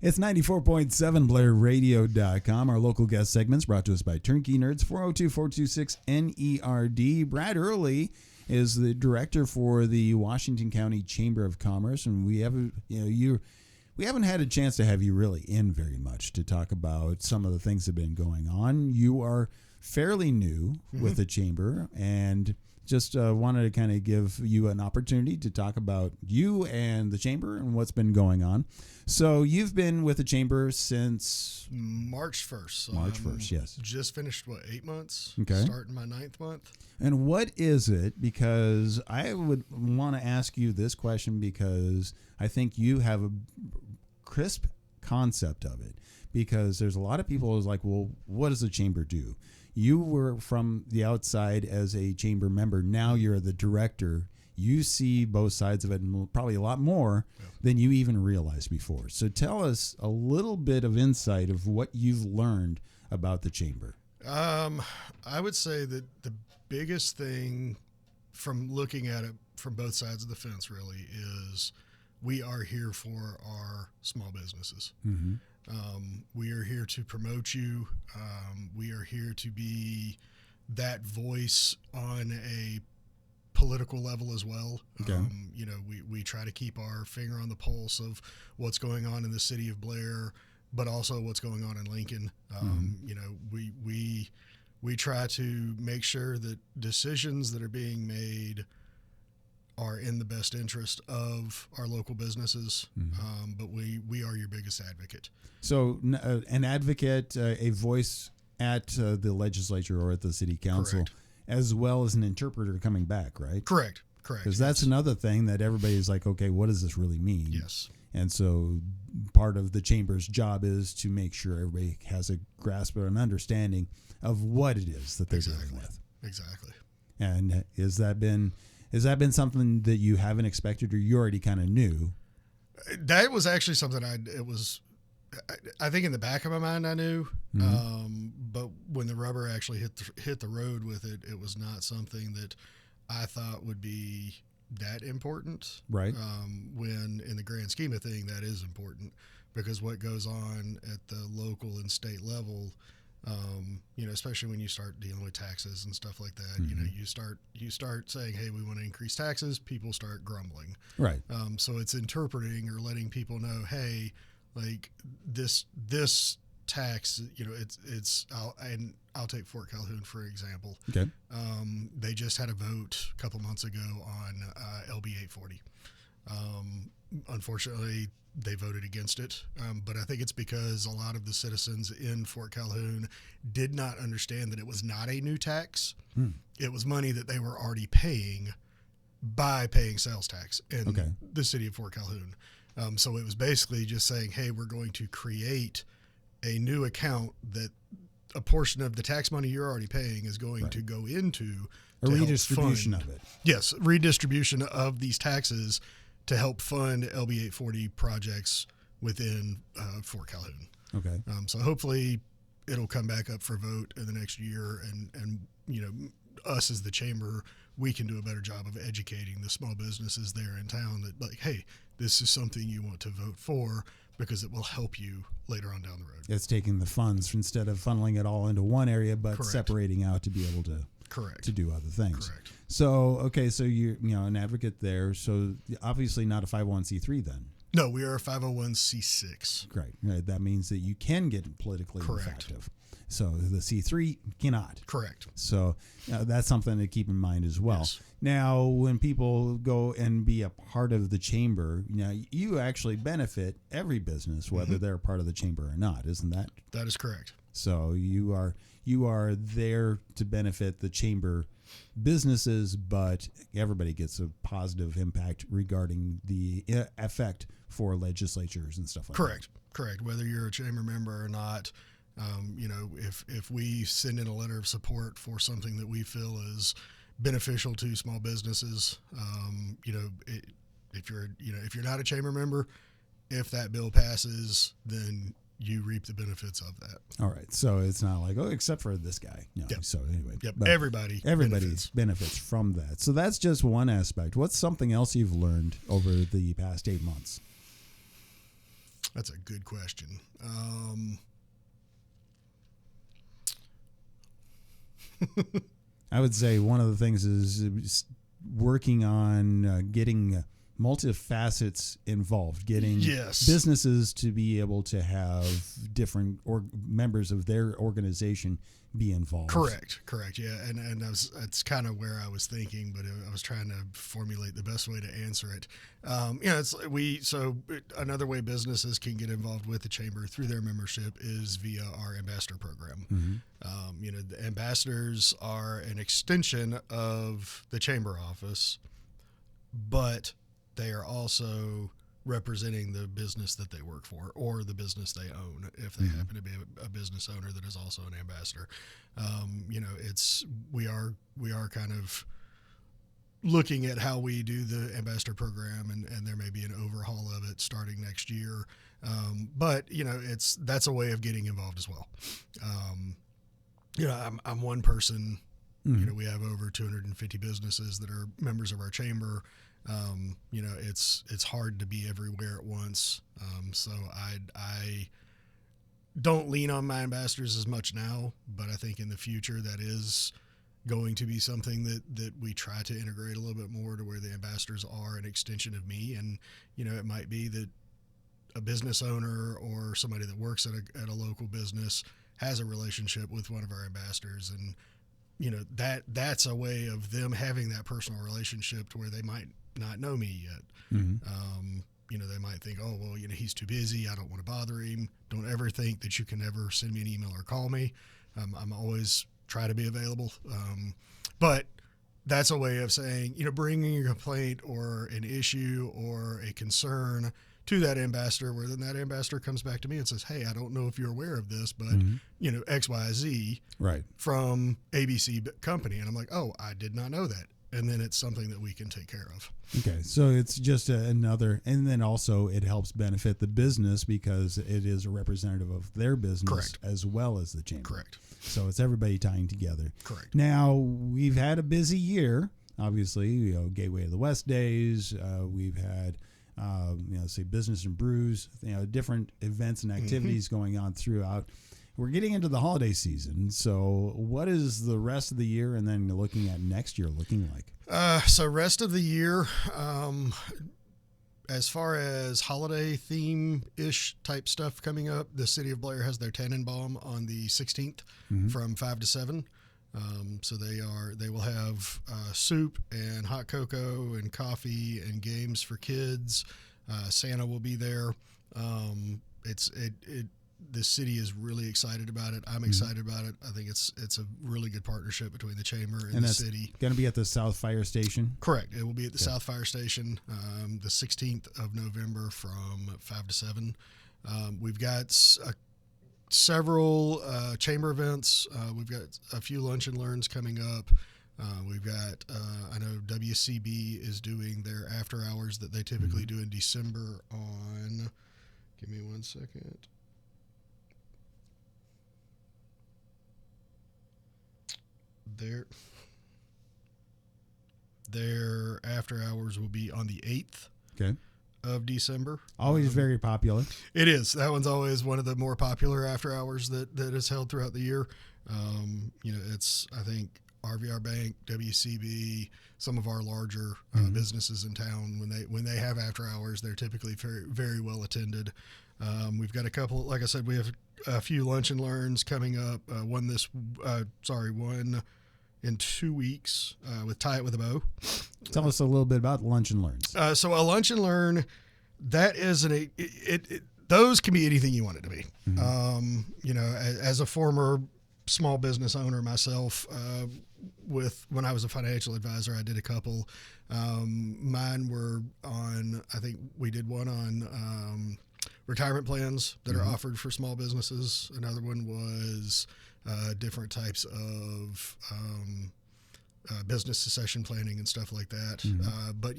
It's 94.7 BlairRadio.com. Our local guest segments brought to us by Turnkey Nerds, 402-426-NERD. Brad Early is the director for the Washington County Chamber of Commerce, and we haven't had a chance to have you really in very much to talk about some of the things that have been going on. You are fairly new with the chamber, and just wanted to kind of give you an opportunity to talk about you and the chamber and what's been going on. So you've been with the chamber since March 1st. So March 1st, yes. Just finished, 8 months? Okay. Starting my 9th month. And what is it? Because I would want to ask you this question because I think you have a crisp concept of it. Because there's a lot of people who's like, well, what does the chamber do? You were from the outside as a chamber member. Now you're the director. You see both sides of it, and probably a lot more than you even realized before. So tell us a little bit of insight of what you've learned about the chamber. I would say that the biggest thing from looking at it from both sides of the fence really is we are here for our small businesses. Mm-hmm. We are here to promote you. We are here to be that voice on a political level as well. Okay. We try to keep our finger on the pulse of what's going on in the city of Blair, but also what's going on in Lincoln. We try to make sure that decisions that are being made are in the best interest of our local businesses, but we are your biggest advocate. So an advocate, a voice at the legislature or at the city council, Correct. as well as an interpreter coming back, right? Correct. Because that's another thing that everybody's like, okay, what does this really mean? Yes. And so part of the chamber's job is to make sure everybody has a grasp or an understanding of what it is that they're dealing with. Exactly. And has that been something that you haven't expected or you already kind of knew? That was actually something I think in the back of my mind I knew, but when the rubber actually hit the road with it, it was not something that I thought would be that important. Right. When in the grand scheme of things, that is important because what goes on at the local and state level, especially when you start dealing with taxes and stuff like that, you start saying, hey, we want to increase taxes. People start grumbling. Right. So it's interpreting or letting people know, hey, like this tax, I'll take Fort Calhoun for example. Okay. They just had a vote a couple months ago on LB 840. Unfortunately, they voted against it, but I think it's because a lot of the citizens in Fort Calhoun did not understand that it was not a new tax. It was money that they were already paying by paying sales tax in the city of Fort Calhoun. So it was basically just saying, hey, we're going to create a new account that a portion of the tax money you're already paying is going to go into a redistribution of it. Yes, redistribution of these taxes to help fund LB 840 projects within Fort Calhoun. Okay. So hopefully it'll come back up for vote in the next year, and us as the chamber, we can do a better job of educating the small businesses there in town that, like, hey, this is something you want to vote for because it will help you later on down the road. It's taking the funds instead of funneling it all into one area, but separating out to be able to to do other things. Correct. So, so you're an advocate there. So obviously not a 501c3 then. No, we are a 501c6. Right. That means that you can get politically effective. So the C3 cannot. Correct. So that's something to keep in mind as well. Yes. Now, when people go and be a part of the chamber, you actually benefit every business, whether they're a part of the chamber or not, isn't that? That is correct. So you are there to benefit the chamber businesses, but everybody gets a positive impact regarding the effect for legislatures and stuff like that. Correct. Whether you're a chamber member or not, if we send in a letter of support for something that we feel is beneficial to small businesses, if you're not a chamber member, if that bill passes, then you reap the benefits of that. All right. So it's not like, except for this guy. Yep. So anyway. Yep. Everybody benefits from that. So that's just one aspect. What's something else you've learned over the past 8 months? That's a good question. I would say one of the things is working on getting multifacets involved, getting Yes. businesses to be able to have different members of their organization be involved. Correct. Yeah, and that's kind of where I was thinking, but I was trying to formulate the best way to answer it. Another way businesses can get involved with the chamber through their membership is via our ambassador program. The ambassadors are an extension of the chamber office, but they are also representing the business that they work for or the business they own if they happen to be a business owner that is also an ambassador. We are kind of looking at how we do the ambassador program, and there may be an overhaul of it starting next year. But that's a way of getting involved as well. I'm one person. We have over 250 businesses that are members of our chamber. It's hard to be everywhere at once. So I don't lean on my ambassadors as much now, but I think in the future that is going to be something that we try to integrate a little bit more, to where the ambassadors are an extension of me. And, it might be that a business owner or somebody that works at a local business has a relationship with one of our ambassadors, and that's a way of them having that personal relationship to where they might not know me yet. They might think, oh, well, he's too busy, I don't want to bother him. Don't ever think that you can ever send me an email or call me. I'm always try to be available. But that's a way of saying, bringing a complaint or an issue or a concern to that ambassador, where then that ambassador comes back to me and says, hey, I don't know if you're aware of this, but X, Y, Z right from ABC company. And I'm like, oh, I did not know that. And then it's something that we can take care of. Okay, so it's just another, and then also it helps benefit the business because it is a representative of their business. Correct. As well as the chamber. Correct. So it's everybody tying together. Correct. Now, we've had a busy year, obviously, Gateway of the West days. We've had, say Business and Brews, different events and activities going on throughout. We're getting into the holiday season. So what is the rest of the year and then looking at next year looking like? So rest of the year, as far as holiday theme-ish type stuff coming up, the City of Blair has their Tannenbaum on the 16th from 5 to 7. So they will have soup and hot cocoa and coffee and games for kids. Santa will be there. The city is really excited about it. I'm excited about it. I think it's a really good partnership between the chamber and the city. Going to be at the South Fire Station? Correct. It will be at the South Fire Station the 16th of November from 5 to 7. We've got several chamber events. We've got a few lunch and learns coming up. We've got, I know WCB is doing their after hours that they typically do in December on, give me 1 second. Their after hours will be on the 8th of December. Always very popular. It is. That one's always one of the more popular after hours that is held throughout the year. It's, I think, RVR Bank, WCB, some of our larger businesses in town, when they have after hours, they're typically very, very well attended. We've got a couple, like I said, we have a few lunch and learns coming up. One in 2 weeks with Tie It With a Bow. Tell us a little bit about lunch and learns. So a lunch and learn, that is those can be anything you want it to be. As a former small business owner myself, when I was a financial advisor, I did a couple. Mine were on, I think we did one on retirement plans that are offered for small businesses. Another one was different types of business succession planning and stuff like that. But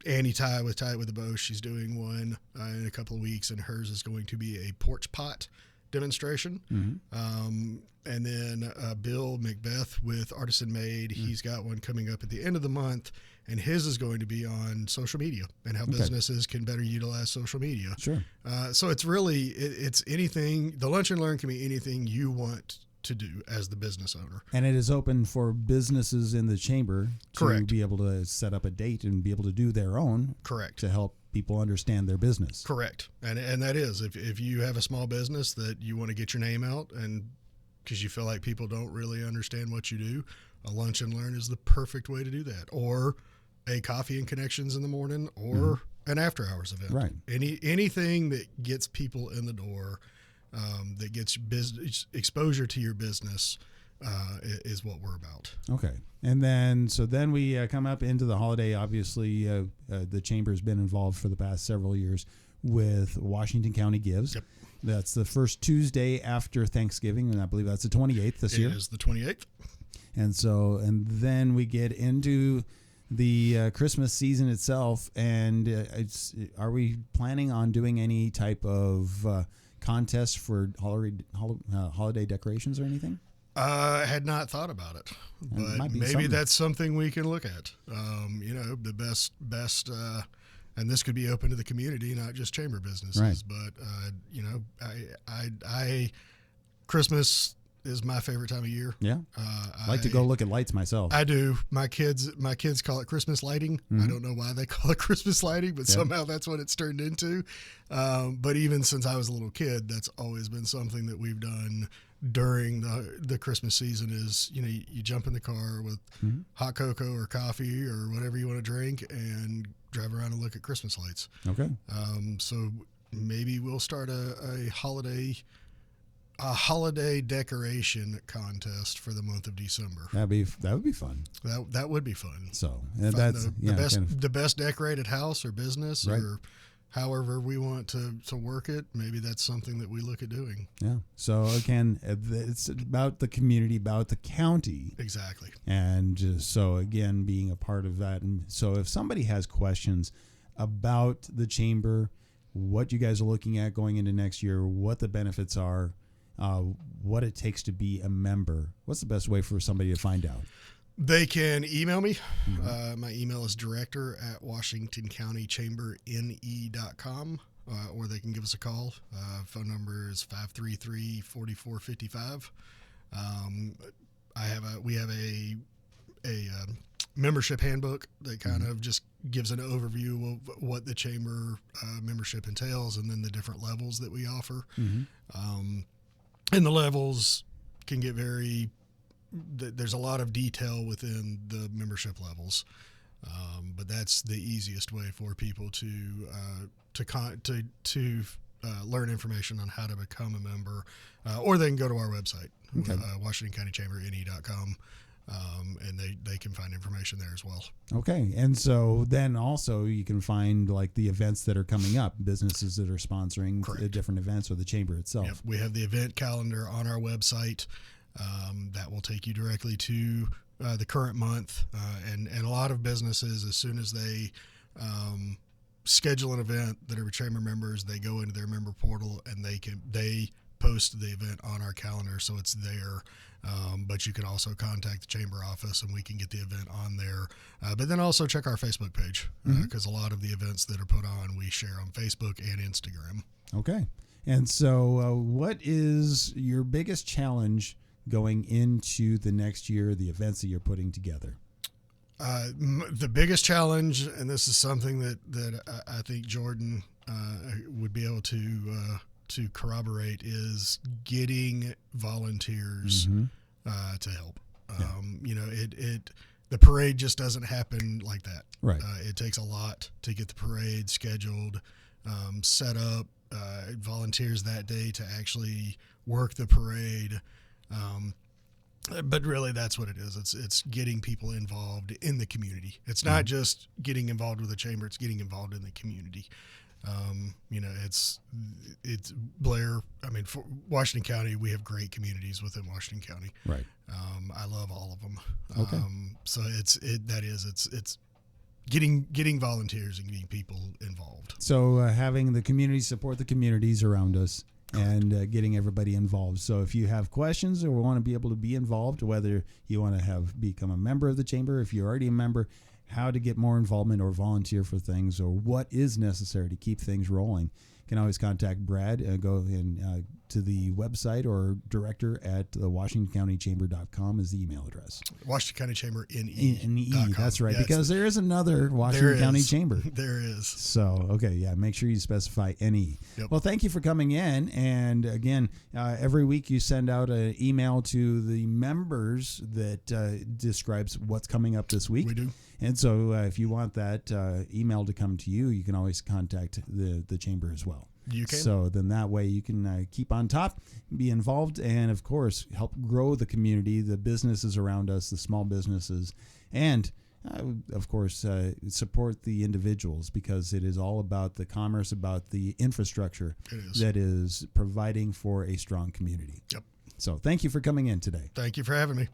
Annie Tie It With a Bow, she's doing one in a couple of weeks, and hers is going to be a porch pot demonstration. And then Bill Macbeth with Artisan Made, he's got one coming up at the end of the month, and his is going to be on social media and how businesses can better utilize social media. Sure. So it's really, it's anything, the Lunch and Learn can be anything you want to do as the business owner. And it is open for businesses in the chamber to Correct. be able to set up a date and be able to do their own Correct. to help people understand their business. Correct. And that is, if you have a small business that you want to get your name out, and because you feel like people don't really understand what you do, a Lunch and Learn is the perfect way to do that. Or a Coffee and Connections in the morning, or an after hours event. Right. Anything that gets people in the door, that gets business exposure to your business, is what we're about. Okay. And then we come up into the holiday. Obviously, the chamber's been involved for the past several years with Washington County Gives. Yep. That's the first Tuesday after Thanksgiving, and I believe that's the 28th this year. It is the 28th. And then we get into the Christmas season itself, and are we planning on doing any type of contest for holiday decorations or anything? I had not thought about it, but maybe that's something we can look at. The best, and this could be open to the community, not just chamber businesses. Right. But I Christmas is my favorite time of year. Yeah, I like to go look at lights myself. I do. My kids call it Christmas lighting. I don't know why they call it Christmas lighting, but somehow that's what it's turned into. But even since I was a little kid, that's always been something that we've done during the Christmas season. Is you jump in the car with hot cocoa or coffee or whatever you want to drink and drive around and look at Christmas lights. Okay. So maybe we'll start a holiday decoration contest for the month of December. That would be fun. That would be fun. So Find that's the best decorated house or business, right, or however we want to work it. Maybe that's something that we look at doing. Yeah. So again, it's about the community, about the county. Exactly. And so again, being a part of that. And so if somebody has questions about the chamber, what you guys are looking at going into next year, what the benefits are, what it takes to be a member, what's the best way for somebody to find out? They can email me. My email is director@WashingtonCountyChamberNE.com, or they can give us a call. Phone number is 533-4455. We have a membership handbook that kind of just gives an overview of what the chamber membership entails, and then the different levels that we offer. And the levels can get there's a lot of detail within the membership levels, but that's the easiest way for people to learn information on how to become a member, or they can go to our website, WashingtonCountyChamberNE.com, and they can find information there as well. Okay. And so then also you can find like the events that are coming up, businesses that are sponsoring the different events, or the chamber itself. Yep. We have the event calendar on our website. That will take you directly to the current month, and a lot of businesses, as soon as they schedule an event that are chamber members, they go into their member portal and they post the event on our calendar, so it's there. But you can also contact the chamber office and we can get the event on there. But then also check our Facebook page, because a lot of the events that are put on we share on Facebook and Instagram. Okay. And so what is your biggest challenge going into the next year, the events that you're putting together? The biggest challenge, and this is something that I think Jordan would be able to corroborate, is getting volunteers to help. The parade just doesn't happen like that. Right. It takes a lot to get the parade scheduled, set up, volunteers that day to actually work the parade. But really, that's what it is. It's getting people involved in the community. It's not just getting involved with the chamber. It's getting involved in the community. It's Blair. I mean, for Washington County, we have great communities within Washington County. Right. I love all of them. Okay. So it's getting volunteers and getting people involved. So having the community support the communities around us, and getting everybody involved. So if you have questions or want to be able to be involved, whether you want to become a member of the chamber, if you're already a member, how to get more involvement or volunteer for things, or what is necessary to keep things rolling, you can always contact Brad. Go in to the website, or director at the WashingtonCountyChamber.com is the email address. Washington County Chamber NE. That's right, Yes. because there is another Washington County Chamber. There is. So, okay, yeah, make sure you specify NE. Yep. Well, thank you for coming in. And again, every week you send out an email to the members that describes what's coming up this week. We do. And so if you want that email to come to you, you can always contact the chamber as well. You can. So then that way you can keep on top, be involved, and of course help grow the community, the businesses around us, the small businesses, and of course support the individuals, because it is all about the commerce, about the infrastructure that is providing for a strong community. Yep. So thank you for coming in today. Thank you for having me.